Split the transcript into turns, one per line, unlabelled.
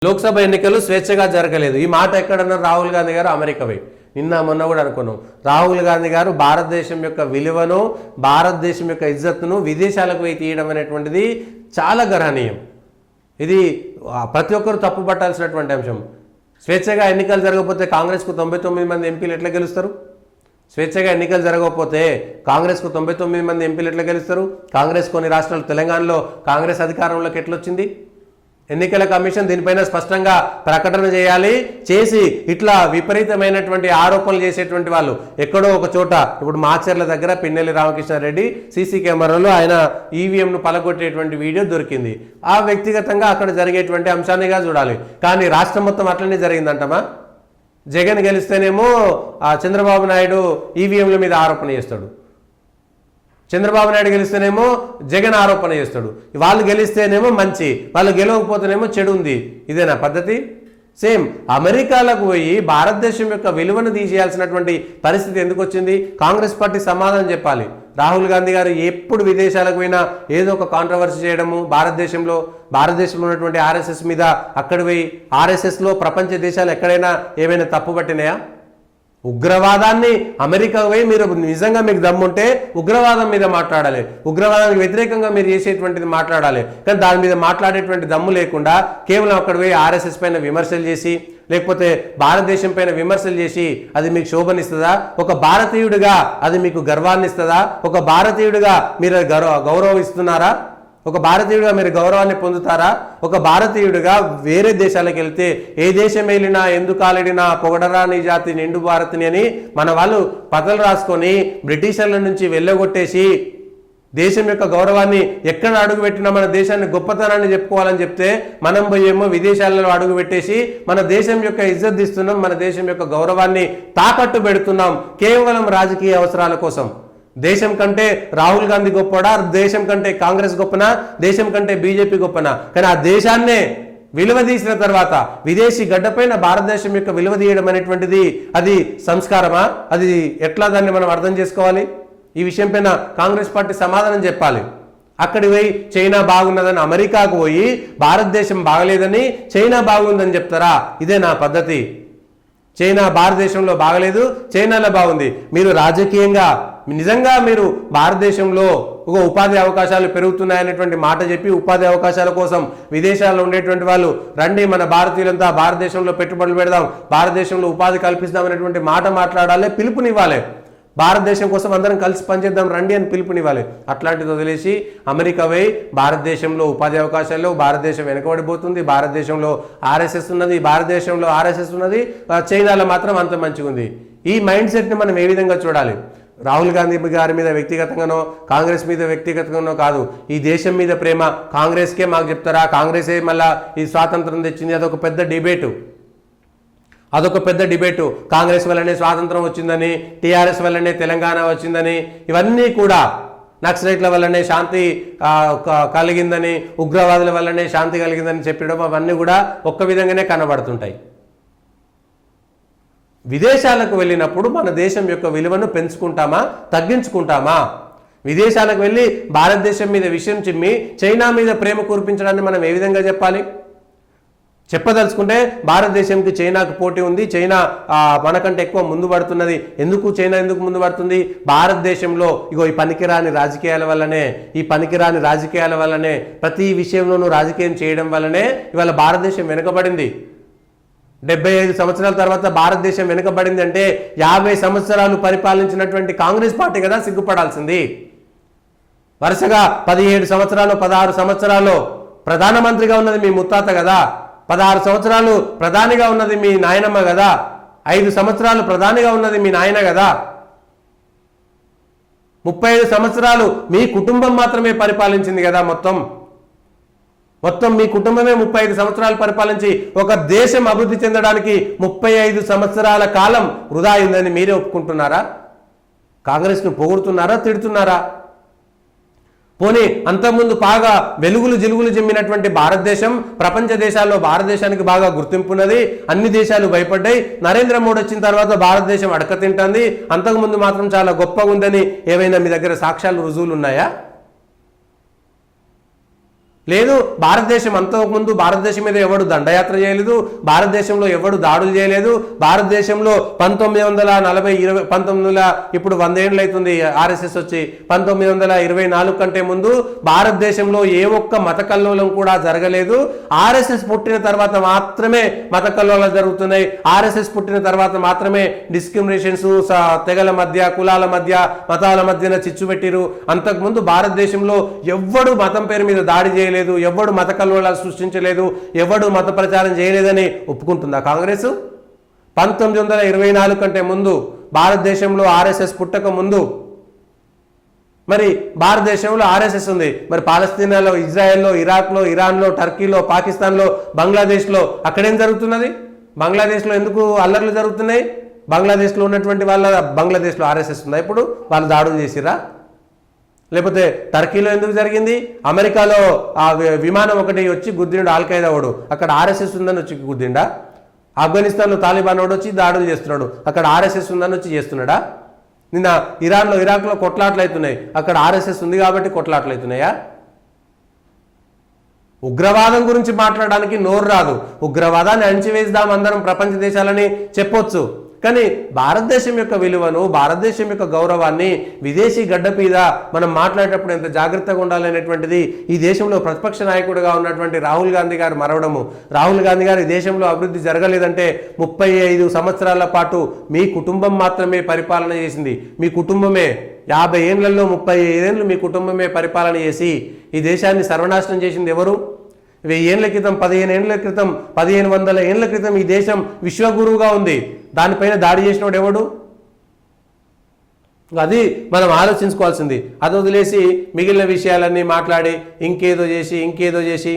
లోక్సభ ఎన్నికలు స్వేచ్ఛగా జరగలేదు. ఈ మాట ఎక్కడన్నారు రాహుల్ గాంధీ గారు అమెరికా పోయి. నిన్న మొన్న కూడా అనుకున్నాం, రాహుల్ గాంధీ గారు భారతదేశం యొక్క విలువను, భారతదేశం యొక్క ఇజ్జత్తును విదేశాలకు పోయి తీయడం అనేటువంటిది చాలా గర్హనీయం. ఇది ప్రతి ఒక్కరు తప్పు పట్టాల్సినటువంటి అంశం. స్వేచ్ఛగా ఎన్నికలు జరగకపోతే కాంగ్రెస్కు 99 మంది ఎంపీలు ఎట్లా గెలుస్తారు? స్వేచ్ఛగా ఎన్నికలు జరగకపోతే కాంగ్రెస్కు 99 మంది ఎంపీలు ఎట్లా గెలుస్తారు? కాంగ్రెస్ కొన్ని రాష్ట్రాలు, తెలంగాణలో కాంగ్రెస్ అధికారంలోకి ఎట్లొచ్చింది? ఎన్నికల కమిషన్ దీనిపైన స్పష్టంగా ప్రకటన చేయాలి. చేసి ఇట్లా విపరీతమైనటువంటి ఆరోపణలు చేసేటువంటి వాళ్ళు ఎక్కడో ఒక చోట, ఇప్పుడు మాచర్ల దగ్గర పిన్నెల్లి రామకృష్ణారెడ్డి సీసీ కెమెరాలో ఆయన ఈవీఎంను పలగొట్టేటువంటి వీడియో దొరికింది. ఆ వ్యక్తిగతంగా అక్కడ జరిగేటువంటి అంశాన్నిగా చూడాలి. కానీ రాష్ట్రం మొత్తం అట్లనే జరిగిందంటమా? జగన్ గెలిస్తేనేమో చంద్రబాబు నాయుడు ఈవీఎంల మీద ఆరోపణ చేస్తాడు, చంద్రబాబు నాయుడు గెలిస్తేనేమో జగన్ ఆరోపణ చేస్తాడు. వాళ్ళు గెలిస్తేనేమో మంచి, వాళ్ళు గెలవకపోతేనేమో చెడు ఉంది. ఇదేనా పద్ధతి? సేమ్ అమెరికాలకు పోయి భారతదేశం యొక్క విలువను తీసేయాల్సినటువంటి పరిస్థితి ఎందుకు వచ్చింది? కాంగ్రెస్ పార్టీ సమాధానం చెప్పాలి. రాహుల్ గాంధీ గారు ఎప్పుడు విదేశాలకు పోయినా ఏదో ఒక కాంట్రవర్సీ చేయడము, భారతదేశంలో ఉన్నటువంటి ఆర్ఎస్ఎస్ మీద అక్కడ పోయి, ఆర్ఎస్ఎస్లో ప్రపంచ దేశాలు ఎక్కడైనా ఏమైనా తప్పు పట్టినాయా? ఉగ్రవాదాన్ని అమెరికా పోయి మీరు నిజంగా మీకు దమ్ముంటే ఉగ్రవాదం మీద మాట్లాడాలి, ఉగ్రవాదానికి వ్యతిరేకంగా మీరు చేసేటువంటిది మాట్లాడాలి. కానీ దాని మీద మాట్లాడేటువంటి దమ్ము లేకుండా కేవలం అక్కడ పోయి ఆర్ఎస్ఎస్ పైన విమర్శలు చేసి, లేకపోతే భారతదేశం పైన విమర్శలు చేసి అది మీకు శోభనిస్తుందా? ఒక భారతీయుడిగా అది మీకు గర్వాన్ని ఇస్తుందా? ఒక భారతీయుడిగా మీరు గౌరవిస్తున్నారా? ఒక భారతీయుడిగా మీరు గౌరవాన్ని పొందుతారా? ఒక భారతీయుడిగా వేరే దేశాలకు వెళ్తే ఏ దేశం వెళ్ళినా ఎందుకు ఆలడినా పొగడరాని జాతి నిండు భారతిని అని మన వాళ్ళు పదలు రాసుకొని బ్రిటిషర్ల నుంచి వెళ్ళగొట్టేసి దేశం యొక్క గౌరవాన్ని ఎక్కడ అడుగుపెట్టినా మన దేశాన్ని గొప్పతనాన్ని చెప్పుకోవాలని చెప్తే మనం పోయేమో విదేశాలలో అడుగుపెట్టేసి మన దేశం యొక్క ఇజ్జత్ ఇస్తున్నాం, మన దేశం యొక్క గౌరవాన్ని తాకట్టు పెడుతున్నాం కేవలం రాజకీయ అవసరాల కోసం. దేశం కంటే రాహుల్ గాంధీ గొప్పడా? దేశం కంటే కాంగ్రెస్ గొప్పనా? దేశం కంటే బీజేపీ గొప్పనా? కానీ ఆ దేశాన్నే విలువ తీసిన తర్వాత విదేశీ గడ్డపైన భారతదేశం యొక్క విలువ తీయడం అనేటువంటిది అది సంస్కారమా? అది ఎట్లా దాన్ని మనం అర్థం చేసుకోవాలి? ఈ విషయం పైన కాంగ్రెస్ పార్టీ సమాధానం చెప్పాలి. అక్కడికి పోయి చైనా బాగున్నదని అమెరికాకు పోయి భారతదేశం బాగలేదని చైనా బాగుందని చెప్తారా? ఇదే నా పద్ధతి. చైనా భారతదేశంలో బాగలేదు, చైనాలో బాగుంది. మీరు రాజకీయంగా నిజంగా మీరు భారతదేశంలో ఒక ఉపాధి అవకాశాలు పెరుగుతున్నాయనేటువంటి మాట చెప్పి ఉపాధి అవకాశాల కోసం విదేశాల్లో ఉండేటువంటి వాళ్ళు రండి, మన భారతీయులంతా భారతదేశంలో పెట్టుబడులు పెడదాం, భారతదేశంలో ఉపాధి కల్పిస్తాం అనేటువంటి మాట మాట్లాడాలి, పిలుపునివ్వాలి. భారతదేశం కోసం అందరం కలిసి పనిచేద్దాం రండి అని పిలుపునివ్వాలి. అట్లాంటిది వదిలేసి అమెరికా పోయి భారతదేశంలో ఉపాధి అవకాశాల్లో భారతదేశం వెనకబడిపోతుంది, భారతదేశంలో ఆర్ఎస్ఎస్ ఉన్నది, భారతదేశంలో ఆర్ఎస్ఎస్ ఉన్నది, చైనాలో మాత్రం అంత మంచిగా ఉంది. ఈ మైండ్ సెట్ని మనం ఏ విధంగా చూడాలి? రాహుల్ గాంధీ గారి మీద వ్యక్తిగతంగానో కాంగ్రెస్ మీద వ్యక్తిగతంగానో కాదు, ఈ దేశం మీద ప్రేమ. కాంగ్రెస్కే మాకు చెప్తారా? కాంగ్రెసే మళ్ళా ఈ స్వాతంత్రం తెచ్చింది. అదొక పెద్ద డిబేటు. కాంగ్రెస్ వల్లనే స్వాతంత్రం వచ్చిందని, టీఆర్ఎస్ వల్లనే తెలంగాణ వచ్చిందని, ఇవన్నీ కూడా నక్సలైట్ల వల్లనే శాంతి కలిగిందని, ఉగ్రవాదుల వల్లనే శాంతి కలిగిందని చెప్పడం అవన్నీ కూడా ఒక్క విధంగానే కనబడుతుంటాయి. విదేశాలకు వెళ్ళినప్పుడు మన దేశం యొక్క విలువను పెంచుకుంటామా, తగ్గించుకుంటామా? విదేశాలకు వెళ్ళి భారతదేశం మీద విషయం చిమ్మి చైనా మీద ప్రేమ కురిపించడాన్ని మనం ఏ విధంగా చెప్పాలి? చెప్పదలుచుకుంటే భారతదేశంకి చైనాకు పోటీ ఉంది, చైనా మనకంటే ఎక్కువ ముందు పడుతున్నది. చైనా ఎందుకు ముందు పడుతుంది? భారతదేశంలో ఇగో ఈ పనికిరాని రాజకీయాల వల్లనే ప్రతి విషయంలోనూ రాజకీయం చేయడం వల్లనే ఇవాళ భారతదేశం వెనుకబడింది. 75 సంవత్సరాల తర్వాత భారతదేశం వెనుకబడింది అంటే 50 సంవత్సరాలు పరిపాలించినటువంటి కాంగ్రెస్ పార్టీ కదా సిగ్గుపడాల్సింది. వరుసగా 17 సంవత్సరాలు 16 సంవత్సరాలు ప్రధానమంత్రిగా ఉన్నది మీ ముత్తాత కదా, 16 సంవత్సరాలు ప్రధానిగా ఉన్నది మీ నాయనమ్మ కదా, 5 సంవత్సరాలు ప్రధానిగా ఉన్నది మీ నాయన కదా, 35 సంవత్సరాలు మీ కుటుంబం మాత్రమే పరిపాలించింది కదా. మొత్తం మీ కుటుంబమే 35 సంవత్సరాలు పరిపాలించి ఒక దేశం అభివృద్ధి చెందడానికి 35 సంవత్సరాల కాలం వృధా అయిందని మీరే ఒప్పుకుంటున్నారా? కాంగ్రెస్ను పొగుడుతున్నారా, తిడుతున్నారా? పోనీ అంతకుముందు బాగా జిలుగులు జిమ్మినటువంటి భారతదేశం ప్రపంచ దేశాల్లో భారతదేశానికి బాగా గుర్తింపున్నది, అన్ని దేశాలు భయపడ్డాయి. నరేంద్ర మోడీ వచ్చిన తర్వాత భారతదేశం అడకతింటుంది. అంతకుముందు మాత్రం చాలా గొప్పగా ఉందని ఏవైనా మీ దగ్గర సాక్ష్యాలు, రుజువులు ఉన్నాయా? లేదు. భారతదేశం అంతకుముందు భారతదేశం మీద ఎవడు దండయాత్ర చేయలేదు, భారతదేశంలో ఎవడు దాడులు చేయలేదు. భారతదేశంలో 1940 ఇప్పుడు 100 ఏళ్ళు అవుతుంది ఆర్ఎస్ఎస్ వచ్చి. 1924 కంటే ముందు భారతదేశంలో ఏ ఒక్క మత కల్లోలం కూడా జరగలేదు. ఆర్ఎస్ఎస్ పుట్టిన తర్వాత మాత్రమే మత కల్లోలాలు జరుగుతున్నాయి. ఆర్ఎస్ఎస్ పుట్టిన తర్వాత మాత్రమే డిస్క్రిమినేషన్స్, తెగల మధ్య, కులాల మధ్య, మతాల మధ్యన చిచ్చు పెట్టిరు. అంతకుముందు భారతదేశంలో ఎవ్వడు మతం పేరు మీద దాడి చేయలేదు, ఎవడు మత కల్లోలాలు సృష్టించలేదు, ఎవడు మత ప్రచారం చేయలేదని ఒప్పుకుంటుందా కాంగ్రెస్? 1924 కంటే ముందు భారతదేశంలో ఆర్ఎస్ఎస్ పుట్టక ముందు మరి భారతదేశంలో ఆర్ఎస్ఎస్ ఉంది. మరి పాలస్తీనాలో, ఇజ్రాయెల్లో, ఇరాక్లో, ఇరాన్లో, టర్కీలో, పాకిస్తాన్లో, బంగ్లాదేశ్లో అక్కడేం జరుగుతున్నది? బంగ్లాదేశ్లో ఎందుకు అల్లర్లు జరుగుతున్నాయి? బంగ్లాదేశ్లో ఉన్నటువంటి బంగ్లాదేశ్లో ఆర్ఎస్ఎస్ ఉందా? ఇప్పుడు వాళ్ళు దాడులు చేసిరా? లేకపోతే టర్కీలో ఎందుకు జరిగింది? అమెరికాలో ఆ విమానం ఒకటి వచ్చి గుద్దిండు ఆల్ఖైదా వాడు, అక్కడ ఆర్ఎస్ఎస్ ఉందని వచ్చి గుద్దిండా? ఆఫ్ఘనిస్తాన్లో తాలిబాన్ వాడు వచ్చి దాడులు చేస్తున్నాడు, అక్కడ ఆర్ఎస్ఎస్ ఉందని వచ్చి చేస్తున్నాడా? నిన్న ఇరాన్లో, ఇరాక్లో కొట్లాట్లు అవుతున్నాయి, అక్కడ ఆర్ఎస్ఎస్ ఉంది కాబట్టి కొట్లాట్లు అవుతున్నాయా? ఉగ్రవాదం గురించి మాట్లాడడానికి నోరు రాదు. ఉగ్రవాదాన్ని అణిచివేద్దాం అందరం ప్రపంచ దేశాలని చెప్పొచ్చు, కానీ భారతదేశం యొక్క విలువను, భారతదేశం యొక్క గౌరవాన్ని విదేశీ గడ్డ మీద మనం మాట్లాడేటప్పుడు ఎంత జాగ్రత్తగా ఉండాలనేటువంటిది ఈ దేశంలో ప్రతిపక్ష నాయకుడిగా ఉన్నటువంటి రాహుల్ గాంధీ గారు మరవడము. రాహుల్ గాంధీ గారు ఈ దేశంలో అభివృద్ధి జరగలేదంటే 35 సంవత్సరాల పాటు మీ కుటుంబం మాత్రమే పరిపాలన చేసింది. మీ కుటుంబమే 50 ఏళ్లలో 35 ఏళ్ళు మీ కుటుంబమే పరిపాలన చేసి ఈ దేశాన్ని సర్వనాశనం చేసింది ఎవరు? 1000 ఏళ్ల క్రితం, 15 ఏళ్ల క్రితం, 1500 ఏళ్ల క్రితం ఈ దేశం విశ్వగురువుగా ఉంది. దానిపైన దాడి చేసినోడు ఎవడు? అది మనం ఆలోచించుకోవాల్సింది. అది వదిలేసి మిగిలిన విషయాలన్నీ మాట్లాడి ఇంకేదో చేసి